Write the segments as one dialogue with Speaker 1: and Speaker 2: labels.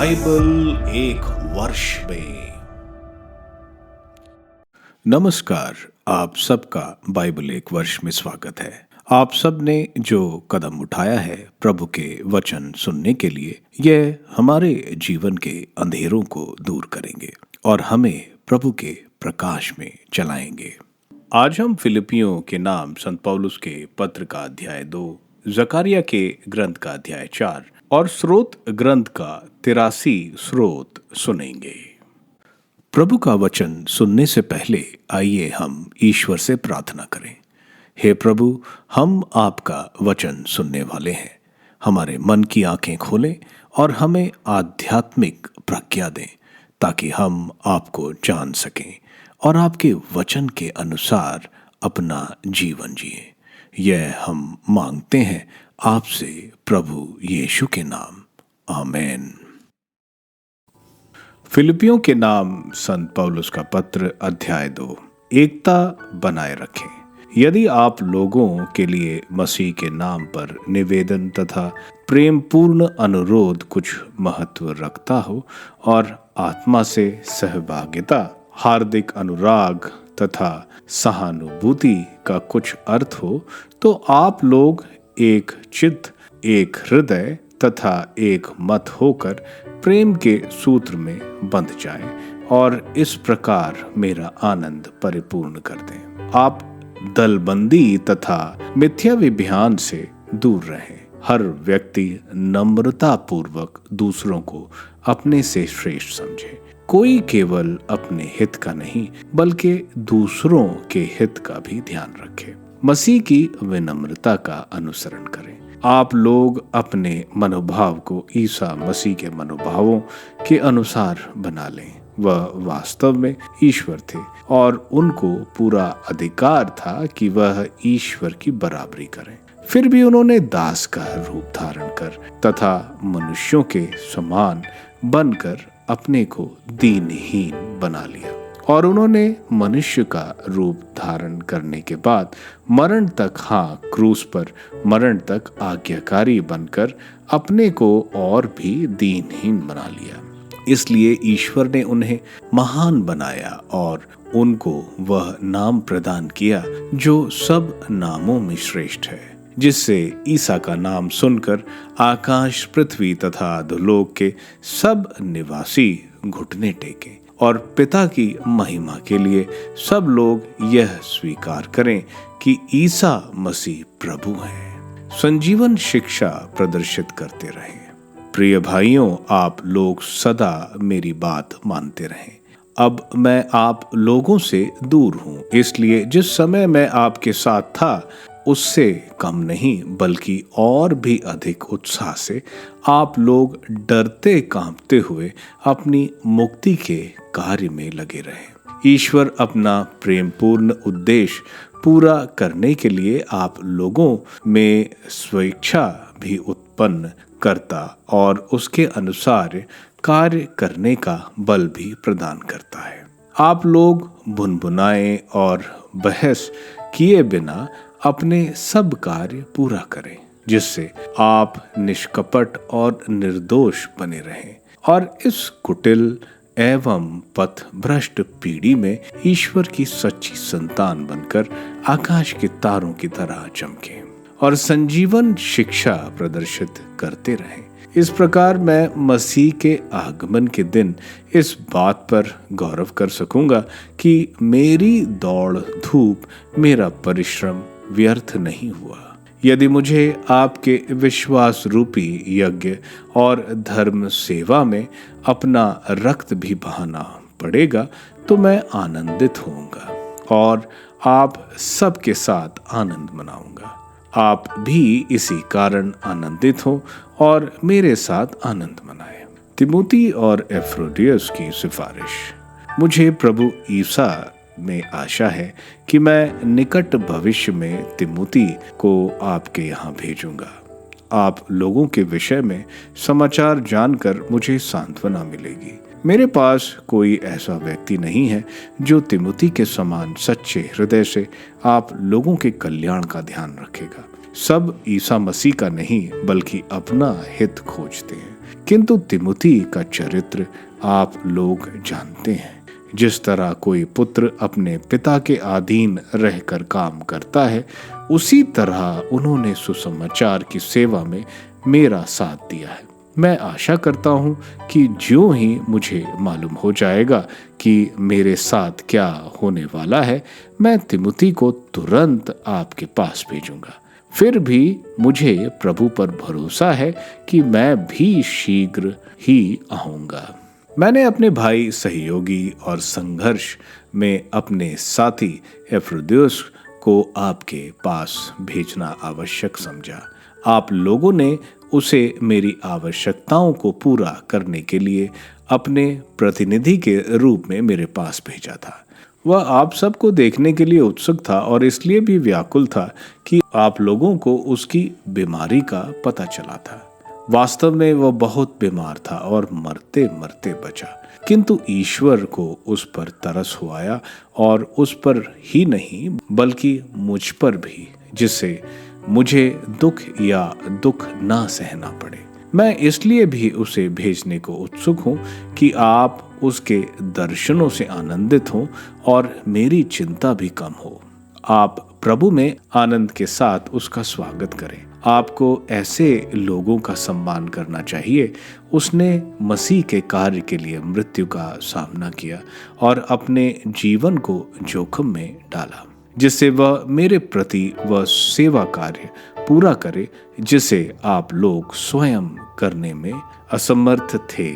Speaker 1: Bible एक वर्ष में। नमस्कार, आप सबका बाइबल एक वर्ष में स्वागत है। आप सब ने जो कदम उठाया है प्रभु के वचन सुनने के लिए, यह हमारे जीवन के अंधेरों को दूर करेंगे और हमें प्रभु के प्रकाश में चलाएंगे। आज हम फिलिपियों के नाम संत पौलुस के पत्र का अध्याय 2, जकारिया के ग्रंथ का अध्याय 4 और स्रोत ग्रंथ का 83 स्रोत सुनेंगे। प्रभु का वचन सुनने से पहले आइए हम ईश्वर से प्रार्थना करें। हे प्रभु, हम आपका वचन सुनने वाले हैं। हमारे मन की आंखें खोलें और हमें आध्यात्मिक प्रज्ञा दें ताकि हम आपको जान सकें और आपके वचन के अनुसार अपना जीवन जिएं। यह हम मांगते हैं आपसे प्रभु यीशु के नाम, आमीन। फिलिपियों के नाम संत पौलुस का पत्र अध्याय 2। एकता बनाए रखें। यदि आप लोगों के लिए मसीह के नाम पर निवेदन तथा प्रेम पूर्ण अनुरोध कुछ महत्व रखता हो और आत्मा से सहभागिता, हार्दिक अनुराग तथा सहानुभूति का कुछ अर्थ हो, तो आप लोग एक चित्त, एक हृदय तथा एक मत होकर प्रेम के सूत्र में बंध जाएं और इस प्रकार मेरा आनंद परिपूर्ण कर दें। आप दलबंदी तथा मिथ्या विभियान से दूर रहें। हर व्यक्ति नम्रता पूर्वक दूसरों को अपने से श्रेष्ठ समझे। कोई केवल अपने हित का नहीं बल्कि दूसरों के हित का भी ध्यान रखे। मसीह की विनम्रता का अनुसरण करें। आप लोग अपने मनोभाव को ईसा मसीह के मनोभावों के अनुसार बना लें। वह वास्तव में ईश्वर थे और उनको पूरा अधिकार था कि वह ईश्वर की बराबरी करें। फिर भी उन्होंने दास का रूप धारण कर तथा मनुष्यों के समान बनकर अपने को दीनहीन बना लिया और उन्होंने मनुष्य का रूप धारण करने के बाद मरण तक, क्रूस पर मरण तक आज्ञाकारी बनकर अपने को और भी दीनहीन बना लिया। इसलिए ईश्वर ने उन्हें महान बनाया और उनको वह नाम प्रदान किया जो सब नामों में श्रेष्ठ है, जिससे ईसा का नाम सुनकर आकाश, पृथ्वी तथा अधोलोक के सब निवासी घुटने टेकें और पिता की महिमा के लिए सब लोग यह स्वीकार करें कि ईसा मसीह प्रभु है। संजीवन शिक्षा प्रदर्शित करते रहें। प्रिय भाइयों, आप लोग सदा मेरी बात मानते रहें। अब मैं आप लोगों से दूर हूँ, इसलिए जिस समय मैं आपके साथ था उससे कम नहीं बल्कि और भी अधिक उत्साह से आप लोग डरते कांपते हुए अपनी मुक्ति के कार्य में लगे रहे। ईश्वर अपना प्रेमपूर्ण उद्देश्य पूरा करने के लिए आप लोगों में स्वेच्छा भी उत्पन्न करता और उसके अनुसार कार्य करने का बल भी प्रदान करता है। आप लोग भुनभुनाए और बहस किए बिना अपने सब कार्य पूरा करें, जिससे आप निष्कपट और निर्दोष बने रहें और इस कुटिल एवं पथ भ्रष्ट पीढ़ी में ईश्वर की सच्ची संतान बनकर आकाश के तारों की तरह चमकें और संजीवन शिक्षा प्रदर्शित करते रहें। इस प्रकार मैं मसीह के आगमन के दिन इस बात पर गौरव कर सकूंगा कि मेरी दौड़ धूप, मेरा परिश्रम व्यर्थ नहीं हुआ। यदि मुझे आपके विश्वास रूपी यज्ञ और धर्म सेवा में अपना रक्त भी बहाना पड़ेगा तो मैं आनंदित होऊंगा और आप सबके साथ आनंद मनाऊंगा। आप भी इसी कारण आनंदित हो और मेरे साथ आनंद मनाएं। तिमोथी और एफ्रोडियस की सिफारिश। मुझे प्रभु ईसा में आशा है कि मैं निकट भविष्य में तिमोथी को आपके यहाँ भेजूंगा। आप लोगों के विषय में समाचार जानकर मुझे सांत्वना मिलेगी। मेरे पास कोई ऐसा व्यक्ति नहीं है जो तिमोथी के समान सच्चे हृदय से आप लोगों के कल्याण का ध्यान रखेगा। सब ईसा मसीह का नहीं बल्कि अपना हित खोजते हैं। किंतु तिमुथी का चरित्र आप लोग जानते हैं। जिस तरह कोई पुत्र अपने पिता के अधीन रहकर काम करता है, उसी तरह उन्होंने सुसमाचार की सेवा में मेरा साथ दिया है। मैं आशा करता हूं कि ज्यों ही मुझे मालूम हो जाएगा कि मेरे साथ क्या होने वाला है, मैं तिमुथी को तुरंत आपके पास भेजूंगा। फिर भी मुझे प्रभु पर भरोसा है कि मैं भी शीघ्र ही आऊंगा। मैंने अपने भाई, सहयोगी और संघर्ष में अपने साथी एफ्रोदियुस को आपके पास भेजना आवश्यक समझा। आप लोगों ने उसे मेरी आवश्यकताओं को पूरा करने के लिए अपने प्रतिनिधि के रूप में मेरे पास भेजा था। वह आप सबको देखने के लिए उत्सुक था और इसलिए भी व्याकुल था कि आप लोगों को उसकी बीमारी का पता चला था। वास्तव में वह बहुत बीमार था और मरते मरते बचा, किंतु ईश्वर को उस पर तरस हो आया, और उस पर ही नहीं बल्कि मुझ पर भी, जिससे मुझे दुख या दुख ना सहना पड़े। मैं इसलिए भी उसे भेजने को उत्सुक हूँ कि आप उसके दर्शनों से आनंदित हों और मेरी चिंता भी कम हो। आप प्रभु में आनंद के साथ उसका स्वागत करें। आपको ऐसे लोगों का सम्मान करना चाहिए। उसने मसीह के कार्य के लिए मृत्यु का सामना किया और अपने जीवन को जोखिम में डाला, जिससे वह मेरे प्रति वह सेवा कार्य पूरा करे जिसे आप लोग स्वयं करने में असमर्थ थे।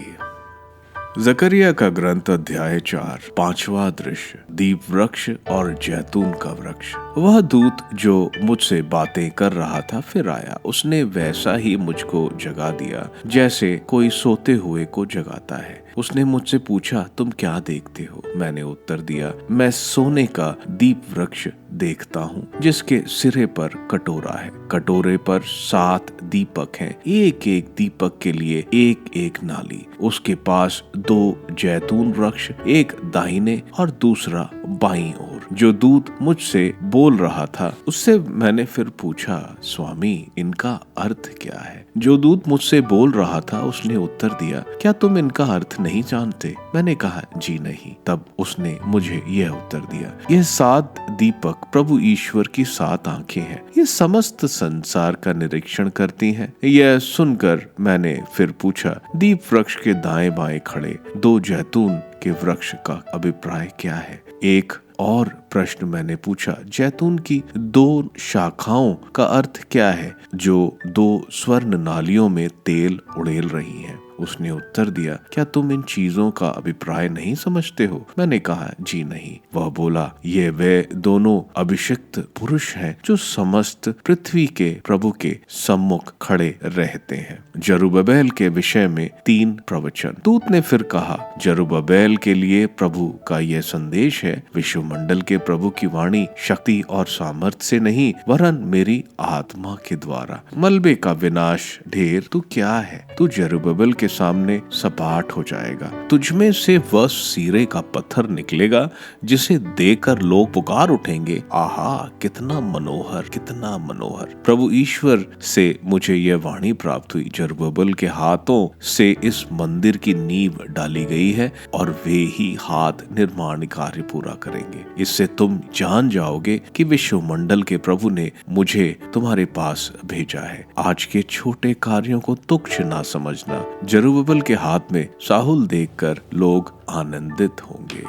Speaker 1: जकरिया का ग्रंथ अध्याय 4। 5वां दृश्य, दीप वृक्ष और जैतून का वृक्ष। वह दूत जो मुझसे बातें कर रहा था फिर आया। उसने वैसा ही मुझको जगा दिया जैसे कोई सोते हुए को जगाता है। उसने मुझसे पूछा, तुम क्या देखते हो? मैंने उत्तर दिया, मैं सोने का दीप वृक्ष देखता हूँ जिसके सिरे पर कटोरा है। कटोरे पर 7 दीपक हैं, एक एक दीपक के लिए एक एक नाली। उसके पास 2 जैतून वृक्ष, एक दाहिने और दूसरा बाईं ओर। जो दूत मुझसे बोल रहा था उससे मैंने फिर पूछा, स्वामी, इनका अर्थ क्या है? जो दूत मुझसे बोल रहा था उसने उत्तर दिया, क्या तुम इनका अर्थ नहीं जानते? मैंने कहा, जी नहीं। तब उसने मुझे यह उत्तर दिया, यह 7 दीपक प्रभु ईश्वर की 7 आंखें हैं। ये समस्त संसार का निरीक्षण करती हैं। यह सुनकर मैंने फिर पूछा, दीप वृक्ष के दाएं बाएं खड़े 2 जैतून के वृक्ष का अभिप्राय क्या है? एक और प्रश्न मैंने पूछा, जैतून की 2 शाखाओं का अर्थ क्या है जो 2 स्वर्ण नालियों में तेल उड़ेल रही हैं? उसने उत्तर दिया, क्या तुम इन चीजों का अभिप्राय नहीं समझते हो? मैंने कहा, जी नहीं। वह बोला, ये वे दोनों अभिषिक्त पुरुष हैं जो समस्त पृथ्वी के प्रभु के सम्मुख खड़े रहते हैं। जरुब्बाबेल के विषय में 3 प्रवचन। दूत ने फिर कहा, जरुब्बाबेल के लिए प्रभु का यह संदेश है, विश्वमंडल के प्रभु की वाणी शक्ति और सामर्थ्य से नहीं वरन मेरी आत्मा के द्वारा। मलबे का विनाश ढेर तू क्या है? तू जरुब्बाबेल के सामने सपाट हो जाएगा। तुझमें से वह सीरे का पत्थर निकलेगा जिसे देखकर लोग पुकार उठेंगे, आहा, कितना मनोहर, कितना मनोहर। प्रभु ईश्वर से मुझे यह वाणी प्राप्त हुई, जरुब्बाबेल के हाथों से इस मंदिर की नींव डाली गई है और वे ही हाथ निर्माण कार्य पूरा करेंगे। इससे तुम जान जाओगे कि विश्वमंडल के प्रभु ने मुझे तुम्हारे पास भेजा है। आज के छोटे कार्यों को तुच्छ ना समझना। जरुब्बाबेल के हाथ में साहुल देखकर लोग आनंदित होंगे।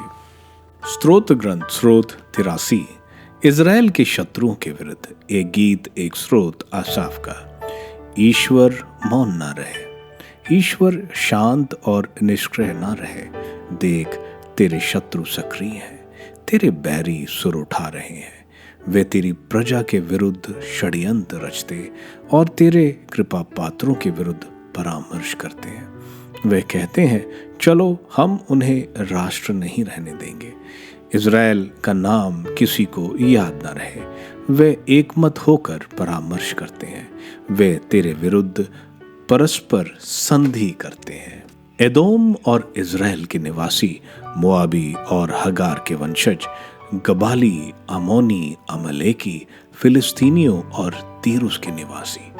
Speaker 1: स्तोत्र ग्रंथ स्रोत 83। इजराइल के शत्रुओं के विरुद्ध एक गीत, एक स्रोत आसाफ का। ईश्वर मौन ना रहे, ईश्वर शांत और निष्क्रिय ना रहे। देख, तेरे शत्रु सक्रिय हैं, तेरे बैरी सुर उठा रहे हैं। वे तेरी प्रजा के विरुद्ध षड्यंत्र रचते और तेरे कृपा पात्रों के विरुद्ध परामर्श करते हैं। वे कहते हैं, चलो हम उन्हें राष्ट्र नहीं रहने देंगे। इज़राइल का नाम किसी को याद न रहे। वे एकमत होकर परामर्श करते हैं। वे तेरे विरुद्ध परस्पर संधि करते हैं। एदोम और इज़राइल के निवासी, मोआबी और हगार के वंशज, गबाली, अमोनी, अमलेकी, फिलिस्तीनियों और तीरुस के निवासी,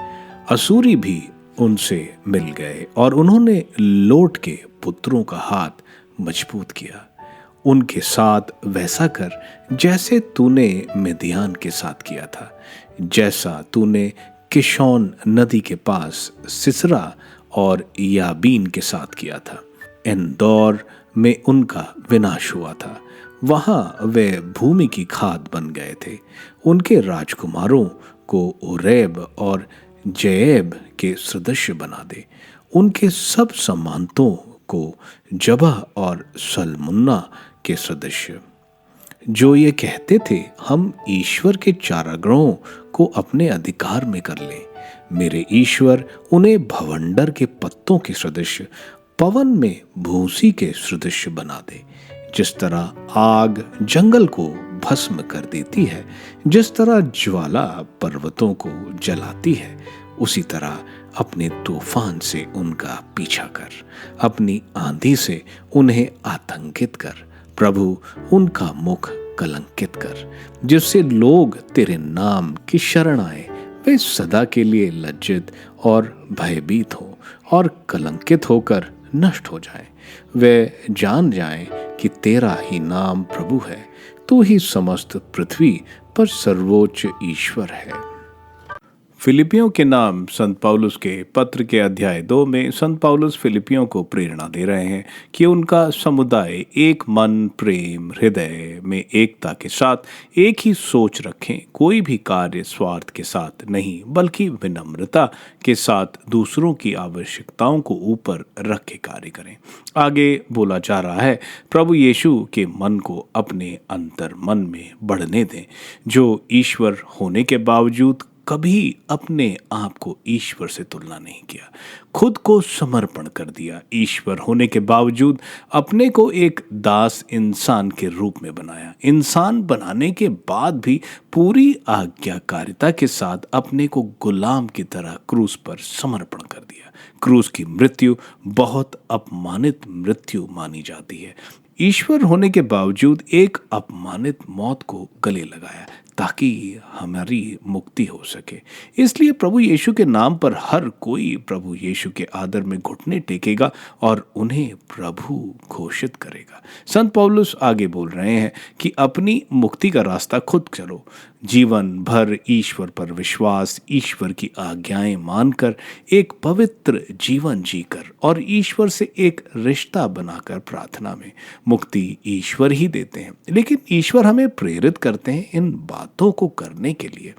Speaker 1: असूरी भी उनसे मिल गए और उन्होंने लौट के पुत्रों का हाथ मजबूत किया। उनके साथ वैसा कर जैसे तूने मिद्यान के साथ किया था, जैसा तूने किशोन नदी के पास सिसरा और याबीन के साथ किया था। इंदौर में उनका विनाश हुआ था, वहां वे भूमि की खाद बन गए थे। उनके राजकुमारों को ओरेब और जैब के सदृश बना दे। उनके सब सम्मानतों को जबह और सलमुन्ना के सदस्य, जो ये कहते थे हम ईश्वर के चारागृहों को अपने अधिकार में कर लें। मेरे ईश्वर उन्हें भवंडर के पत्तों के सदृश, पवन में भूसी के सदृश बना दे। जिस तरह आग जंगल को भस्म कर देती है, जिस तरह ज्वाला पर्वतों को जलाती है, उसी तरह अपने तूफान से उनका पीछा कर, अपनी आंधी से उन्हें आतंकित कर। प्रभु उनका मुख कलंकित कर, जिससे लोग तेरे नाम की शरण आए। वे सदा के लिए लज्जित और भयभीत हो और कलंकित होकर नष्ट हो जाएं। वे जान जाएं कि तेरा ही नाम प्रभु है, तू ही समस्त पृथ्वी पर सर्वोच्च ईश्वर है। फिलिपियों के नाम संत पौलुस के पत्र के अध्याय 2 में संत पौलुस फिलिपियों को प्रेरणा दे रहे हैं कि उनका समुदाय एक मन, प्रेम, हृदय में एकता के साथ एक ही सोच रखें। कोई भी कार्य स्वार्थ के साथ नहीं, बल्कि विनम्रता के साथ दूसरों की आवश्यकताओं को ऊपर रख के कार्य करें। आगे बोला जा रहा है, प्रभु यीशु के मन को अपने अंतर मन में बढ़ने दें, जो ईश्वर होने के बावजूद कभी अपने आप को ईश्वर से तुलना नहीं किया, खुद को समर्पण कर दिया। ईश्वर होने के बावजूद अपने को एक दास इंसान के रूप में बनाया। इंसान बनाने के बाद भी पूरी आज्ञाकारिता के साथ अपने को गुलाम की तरह क्रूस पर समर्पण कर दिया। क्रूस की मृत्यु बहुत अपमानित मृत्यु मानी जाती है। ईश्वर होने के बावजूद एक अपमानित मौत को गले लगाया ताकि हमारी मुक्ति हो सके। इसलिए प्रभु यीशु के नाम पर हर कोई प्रभु यीशु के आदर में घुटने टेकेगा और उन्हें प्रभु घोषित करेगा। संत पौलुस आगे बोल रहे हैं कि अपनी मुक्ति का रास्ता खुद चलो, जीवन भर ईश्वर पर विश्वास, ईश्वर की आज्ञाएं मानकर एक पवित्र जीवन जीकर और ईश्वर से एक रिश्ता बनाकर प्रार्थना में मुक्ति ईश्वर ही देते हैं। लेकिन ईश्वर हमें प्रेरित करते हैं इन बातों को करने के लिए,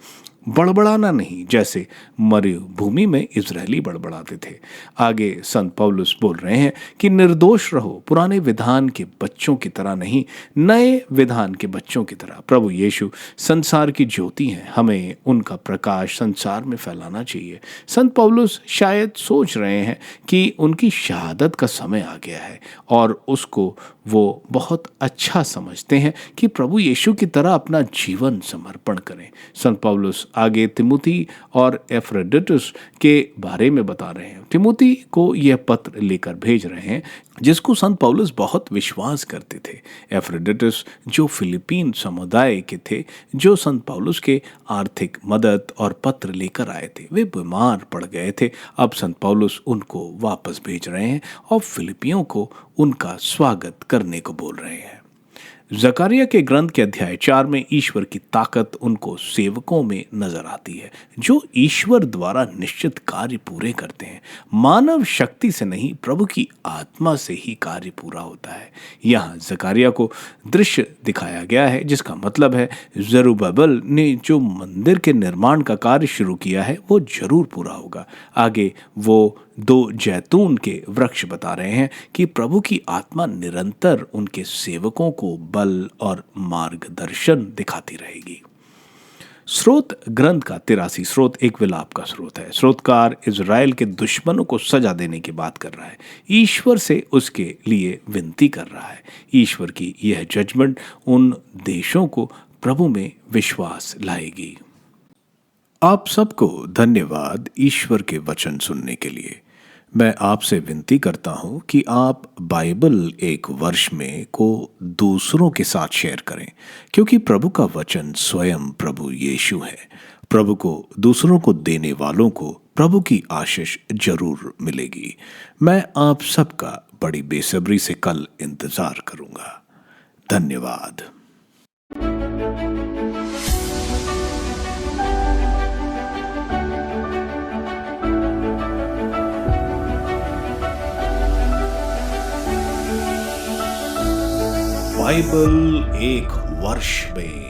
Speaker 1: बड़बड़ाना नहीं, जैसे मरुभूमि में इजरायली बड़बड़ाते थे। आगे संत पौलुस बोल रहे हैं कि निर्दोष रहो, पुराने विधान के बच्चों की तरह नहीं, नए विधान के बच्चों की तरह। प्रभु यीशु संसार की ज्योति हैं, हमें उनका प्रकाश संसार में फैलाना चाहिए। संत पौलुस शायद सोच रहे हैं कि उनकी शहादत का समय आ गया है और उसको वो बहुत अच्छा समझते हैं कि प्रभु यीशु की तरह अपना जीवन समर्पण करें। संत पौलुस आगे तिमुथी और एफ्रोडिटुस के बारे में बता रहे हैं। तिमुथी को यह पत्र लेकर भेज रहे हैं जिसको संत पौलुस बहुत विश्वास करते थे। एफ्रोडिटुस जो फिलिपीन समुदाय के थे, जो संत पौलुस के आर्थिक मदद और पत्र लेकर आए थे, वे बीमार पड़ गए थे। अब संत पौलुस उनको वापस भेज रहे हैं और फिलिपियों को उनका स्वागत करने को बोल रहे हैं। जकरिया के ग्रंथ के अध्याय 4 में ईश्वर की ताकत उनको सेवकों में नजर आती है जो ईश्वर द्वारा निश्चित कार्य पूरे करते हैं। मानव शक्ति से नहीं, प्रभु की आत्मा से ही कार्य पूरा होता है। यहाँ जकरिया को दृश्य दिखाया गया है जिसका मतलब है जरुब्बाबेल ने जो मंदिर के निर्माण का कार्य शुरू किया है वो जरूर पूरा होगा। आगे वो 2 जैतून के वृक्ष बता रहे हैं कि प्रभु की आत्मा निरंतर उनके सेवकों को बल और मार्गदर्शन दिखाती रहेगी। स्रोत ग्रंथ का 83 स्रोत एक विलाप का स्रोत है। स्रोतकार इज़राइल के दुश्मनों को सजा देने की बात कर रहा है, ईश्वर से उसके लिए विनती कर रहा है। ईश्वर की यह जजमेंट उन देशों को प्रभु में विश्वास लाएगी। आप सबको धन्यवाद ईश्वर के वचन सुनने के लिए। मैं आपसे विनती करता हूं कि आप बाइबल एक वर्ष में को दूसरों के साथ शेयर करें, क्योंकि प्रभु का वचन स्वयं प्रभु यीशु है। प्रभु को दूसरों को देने वालों को प्रभु की आशीष जरूर मिलेगी। मैं आप सबका बड़ी बेसब्री से कल इंतजार करूंगा। धन्यवाद। बाइबल एक वर्ष में